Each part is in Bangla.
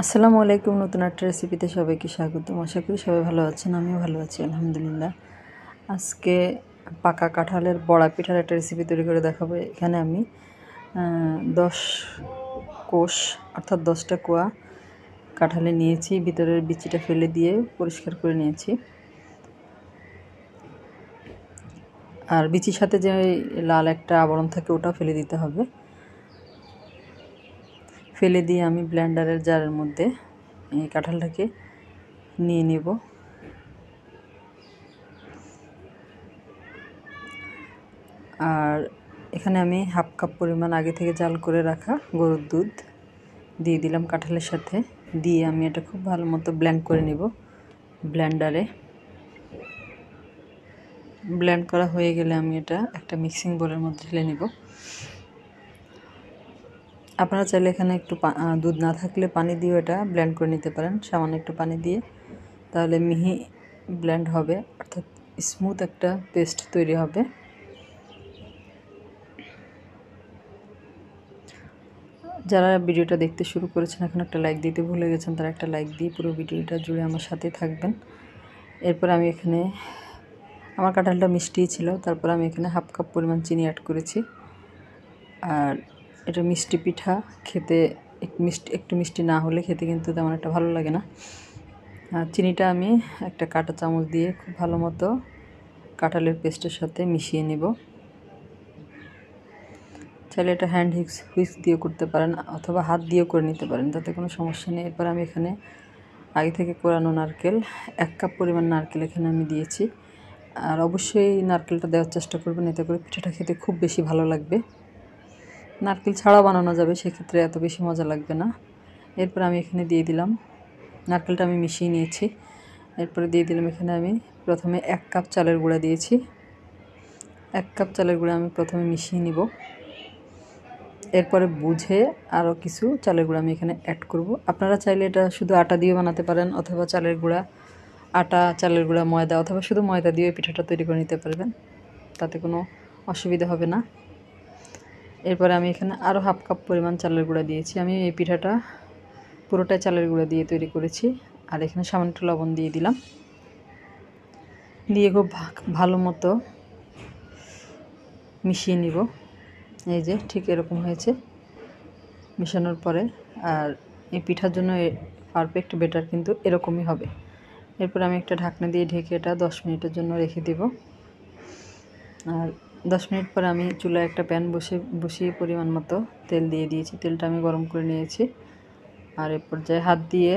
আসসালামু আলাইকুম। নতুন একটা রেসিপিতে সবাইকে স্বাগতম। আশা করি সবাই ভালো আছেন, আমিও ভালো আছি আলহামদুলিল্লাহ। আজকে পাকা কাঁঠালের বড়া পিঠার একটা রেসিপি তৈরি করে দেখাবো। এখানে আমি 10 কোষ অর্থাৎ 10টা কোয়া কাঁঠালে নিয়েছি, ভিতরের বিচিটা ফেলে দিয়ে পরিষ্কার করে নিয়েছি। আর বিচির সাথে যে লাল একটা আবরণ থাকে ওটাও ফেলে দিতে হবে। ফেলে দিয়ে আমি ব্লেন্ডারের জারের মধ্যে এই কাঁঠালটাকে নিয়ে নেব। আর এখানে আমি হাফ কাপ পরিমাণ আগে থেকে জাল করে রাখা গরুর দুধ দিয়ে দিলাম কাঁঠালের সাথে, দিয়ে আমি এটা খুব ভালো মতো ব্লেন্ড করে নেব। ব্লেন্ডারে ব্লেন্ড করা হয়ে গেলে আমি এটা একটা মিক্সিং বোলের মধ্যে ঢেলে নেব। আপনারা চাইলে এখানে একটু দুধ না থাকলে পানি দিয়েও এটা ব্লেন্ড করে নিতে পারেন, সামান্য একটু পানি দিয়ে, তাহলে মিহি ব্লেন্ড হবে, অর্থাৎ স্মুথ একটা পেস্ট তৈরি হবে। যারা ভিডিওটা দেখতে শুরু করেছেন এখন একটা লাইক দিতে ভুলে গেছেন, তারা একটা লাইক দিয়ে পুরো ভিডিওটা জুড়ে আমার সাথে থাকবেন। এরপর আমি এখানে আমার কাঁঠালটা মিষ্টি ছিল, তারপর আমি এখানে হাফ কাপ পরিমাণ চিনি অ্যাড করেছি। আর এটা মিষ্টি পিঠা, খেতে একটু মিষ্টি না হলে খেতে কিন্তু তেমন একটা ভালো লাগে না। আর চিনিটা আমি একটা কাঁটা চামচ দিয়ে খুব ভালো মতো কাঁঠালের পেস্টের সাথে মিশিয়ে নেব। চাইলে এটা হ্যান্ড হুইস্ক দিয়েও করতে পারেন অথবা হাত দিয়েও করে নিতে পারেন, তাতে কোনো সমস্যা নেই। এরপর আমি এখানে আগে থেকে কোরানো নারকেল 1 কাপ পরিমাণ নারকেল এখানে আমি দিয়েছি। আর অবশ্যই নারকেলটা দেওয়ার চেষ্টা করবেন, এতে করে পিঠাটা খেতে খুব বেশি ভালো লাগবে। নারকেল ছাড়াও বানানো যাবে, সেক্ষেত্রে এত বেশি মজা লাগবে না। এরপর আমি এখানে দিয়ে দিলাম, নারকেলটা আমি মিশিয়ে নিয়েছি। এরপরে দিয়ে দিলাম এখানে আমি প্রথমে 1 কাপ চালের গুঁড়া দিয়েছি। 1 কাপ চালের গুঁড়া আমি প্রথমে মিশিয়ে নিব। এরপরে বুঝে আরও কিছু চালের গুঁড়া আমি এখানে অ্যাড করব। আপনারা চাইলে এটা শুধু আটা দিয়ে বানাতে পারেন, অথবা চালের গুঁড়া, আটা, চালের গুঁড়া, ময়দা, অথবা শুধু ময়দা দিয়ে পিঠাটা তৈরি করে নিতে পারবেন, তাতে কোনো অসুবিধা হবে না। এরপরে আমি এখানে আরও হাফ কাপ পরিমাণ চালের গুঁড়া দিয়েছি। আমি এই পিঠাটা পুরোটাই চালের গুঁড়া দিয়ে তৈরি করেছি। আর এখানে সামান্য একটু লবণ দিয়ে দিলাম, দিয়ে খুব ভালো মতো মিশিয়ে নিব। এই যে ঠিক এরকম হয়েছে মেশানোর পরে। আর এই পিঠার জন্য পারফেক্ট বেটার কিন্তু এরকমই হবে। এরপর আমি একটা ঢাকনা দিয়ে ঢেকে এটা 10 মিনিটের জন্য রেখে দেব। আর 10 মিনিট পরে আমি চুলায় একটা প্যান বসিয়ে পরিমাণ মতো তেল দিয়ে দিয়েছি। তেলটা আমি গরম করে নিয়েছি। আর এ পর্যায়ে হাত দিয়ে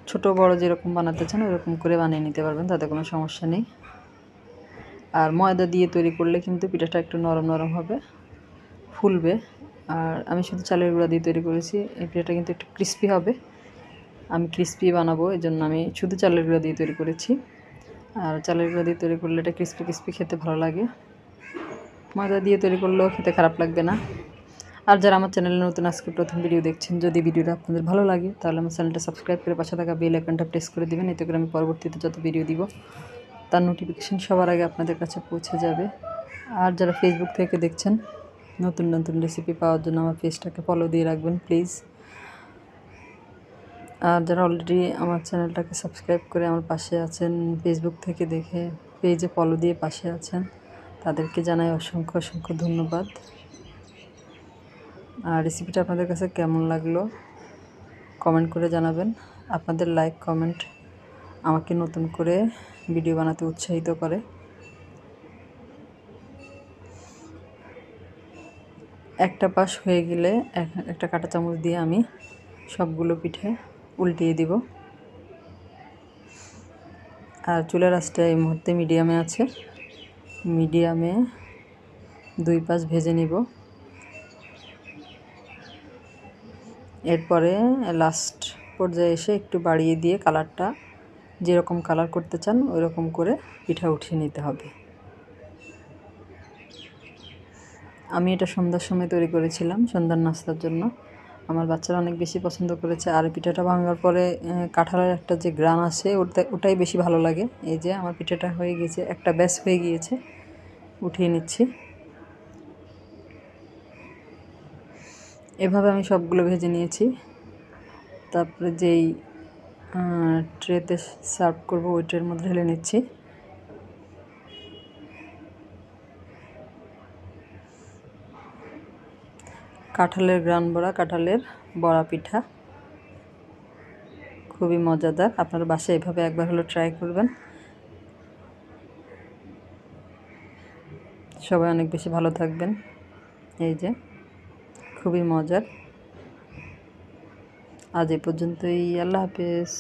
ছোট বড় যেরকম বানাতে চান ওরকম করে বানিয়ে নিতে পারবেন, তাতে কোনো সমস্যা নেই। আর ময়দা দিয়ে তৈরি করলে কিন্তু পিঠাটা একটু নরম নরম হবে, ফুলবে। আর আমি শুধু চালের গুঁড়া দিয়ে তৈরি করেছি, এই পিঠাটা কিন্তু একটু ক্রিস্পি হবে। আমি ক্রিস্পি বানাবো, এই জন্য আমি শুধু চালের গুঁড়া দিয়ে তৈরি করেছি। আর চালের গুঁড়া দিয়ে তৈরি করলে এটা ক্রিস্পি ক্রিস্পি খেতে ভালো লাগে। ময়দা দিয়ে তৈরি করলেও খেতে খারাপ লাগবে না। আর যারা আমার চ্যানেলে নতুন আজকে প্রথম ভিডিও দেখছেন, যদি ভিডিওটা আপনাদের ভালো লাগে তাহলে আমার চ্যানেলটা সাবস্ক্রাইব করে পাশে থাকা বেল আইকনটা প্রেস করে দিবেন, এতে করে আমি পরবর্তীতে যত ভিডিও দিব তার নোটিফিকেশান সবার আগে আপনাদের কাছে পৌঁছে যাবে। আর যারা ফেসবুক থেকে দেখছেন, নতুন নতুন রেসিপি পাওয়ার জন্য আমার পেজটাকে ফলো দিয়ে রাখবেন প্লিজ। আর যারা অলরেডি আমার চ্যানেলটাকে সাবস্ক্রাইব করে আমার পাশে আছেন, ফেসবুক থেকে দেখে পেজে ফলো দিয়ে পাশে আছেন, তাদেরকে জানাই অসংখ্য অসংখ্য ধন্যবাদ। আর রেসিপিটা আপনাদের কাছে কেমন লাগলো কমেন্ট করে জানাবেন। আপনাদের লাইক কমেন্ট আমাকে নতুন করে ভিডিও বানাতে উৎসাহিত করে। একটা পাশ হয়ে গেলে একটা কাঁটা চামচ দিয়ে আমি সবগুলো পিঠে উল্টিয়ে দিব। আর চুলার আঁচটা এই মুহূর্তে মিডিয়ামে আছে, মিডিয়ামে 2 পাশ ভেজে নিব। এরপরে লাস্ট পর্যায়ে এসে একটু বাড়িয়ে দিয়ে কালারটা যেরকম কালার করতে চান ওই রকম করে পিঠা উঠিয়ে নিতে হবে। আমি এটা সন্ধ্যার সময় তৈরি করেছিলাম, সন্ধ্যার নাস্তার জন্য। আমার বাচ্চারা অনেক বেশি পছন্দ করেছে। আর পিঠাটা ভাঙার পরে কাঁঠালের একটা যে গ্রান আসে ওটাই বেশি ভালো লাগে। এই যে আমার পিঠাটা হয়ে গিয়েছে, একটা ব্যাস হয়ে গিয়েছে, উঠিয়ে নিচ্ছি। এভাবে আমি সবগুলো ভেজে নিয়েছি। তারপরে যেই ট্রেতে সার্ভ করব ওই ট্রের মধ্যে ঢেলে নিচ্ছি। কাঁঠালের গ্রান বড়া, কাঁঠালের বড়া পিঠা খুবই মজাদার। আপনারা বাসায় এভাবে একবার হলো ট্রাই করবেন। সবাই অনেক বেশি ভালো থাকবেন। এই যে খুবই মজার। আজ এই পর্যন্তই। আল্লাহ হাফেজ।